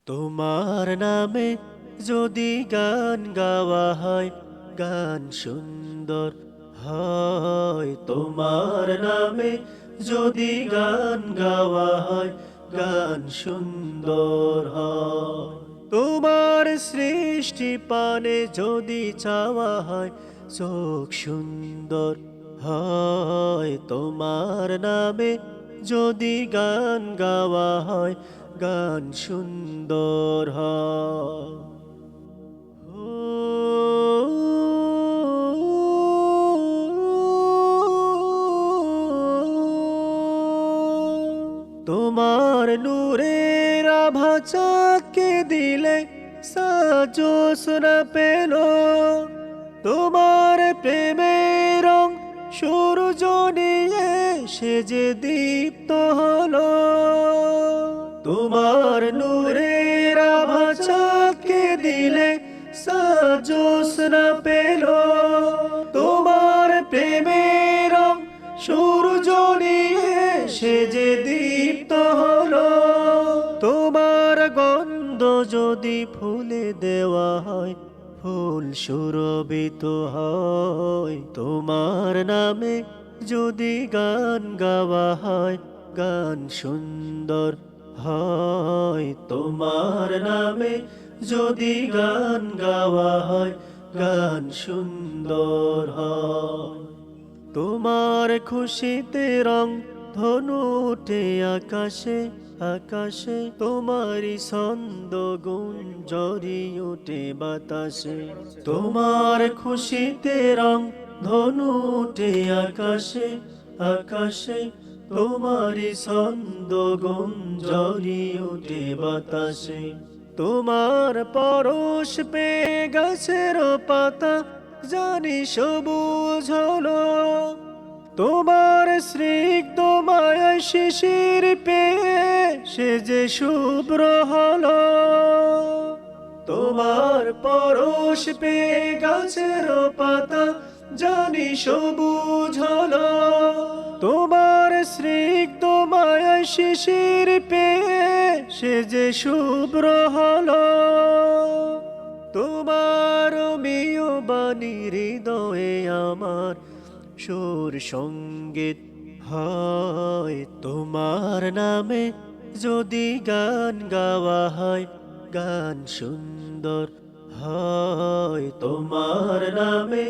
তোমার নামে যদি গান গাওয়া হয়, গান সুন্দর হয়। তোমার নামে যদি গান গাওয়া হয়, গান সুন্দর হয়। তোমার সৃষ্টি পানে যদি চাওয়া হয়, চোখ সুন্দর হয়। তোমার নামে যদি গান গাওয়া হয়, গান সুন্দর হয়। তোমার নূরের আভা চাঁদকে দিলে সাজোসনা পেল। তোমার প্রেমের রং সূর্য নিয়ে সেজে দীপ্ত হলো। তোমার নূরের আভা চাঁদকে দিলে সাজোসনা পেল। তোমার প্রেমের রং সূর্য নিয়ে সেজে দীপ্ত হলো। তোমার গন্ধ যদি ফুলে দেওয়া হয়, ফুল সুরভিত হয়। তোমার নামে যদি গান গাওয়া হয়, গান সুন্দর হয়। তোমার নামে যদি গান গাওয়া হয়, গান সুন্দর হয়। তোমার খুশিতে রং ধনু উঠে আকাশে আকাশে। তোমারই ছন্দ গুঞ্জরি উঠে বাতাসে। তোমার খুশিতে রং ধনু উঠে আকাশে আকাশে। তোমারই ছন্দ গুঞ্জরি উঠে বাতাসে। তোমার পরশ পেয়ে গাছের পাতা জানি সবুজ হলো। তোমার স্নিগ্ধ মায়া শিশির পেয়ে সে যে শুভ্র হলো। তোমার পরশ পেয়ে গাছের পাতা জানি সবুজ হলো। তোমার স্নিগ্ধ মায়া শিশির পেয়ে সে যে শুভ্র হলো। তোমার মিয় বাণী হৃদয়ে আমার সুর সঙ্গীত হয়। তোমার নামে যদি গান গাওয়া হয়, গান সুন্দর হয়। তোমার নামে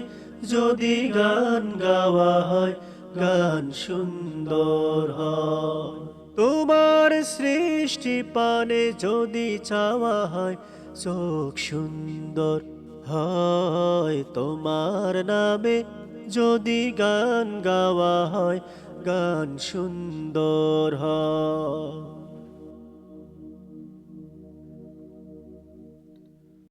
যদি গান গাওয়া হয়, গান সুন্দর হয়। তোমার সৃষ্টি পানে যদি চাওয়া হয়, চোখ সুন্দর হয়। তোমার নামে যদি গান গাওয়া হয়, গান সুন্দর হয়।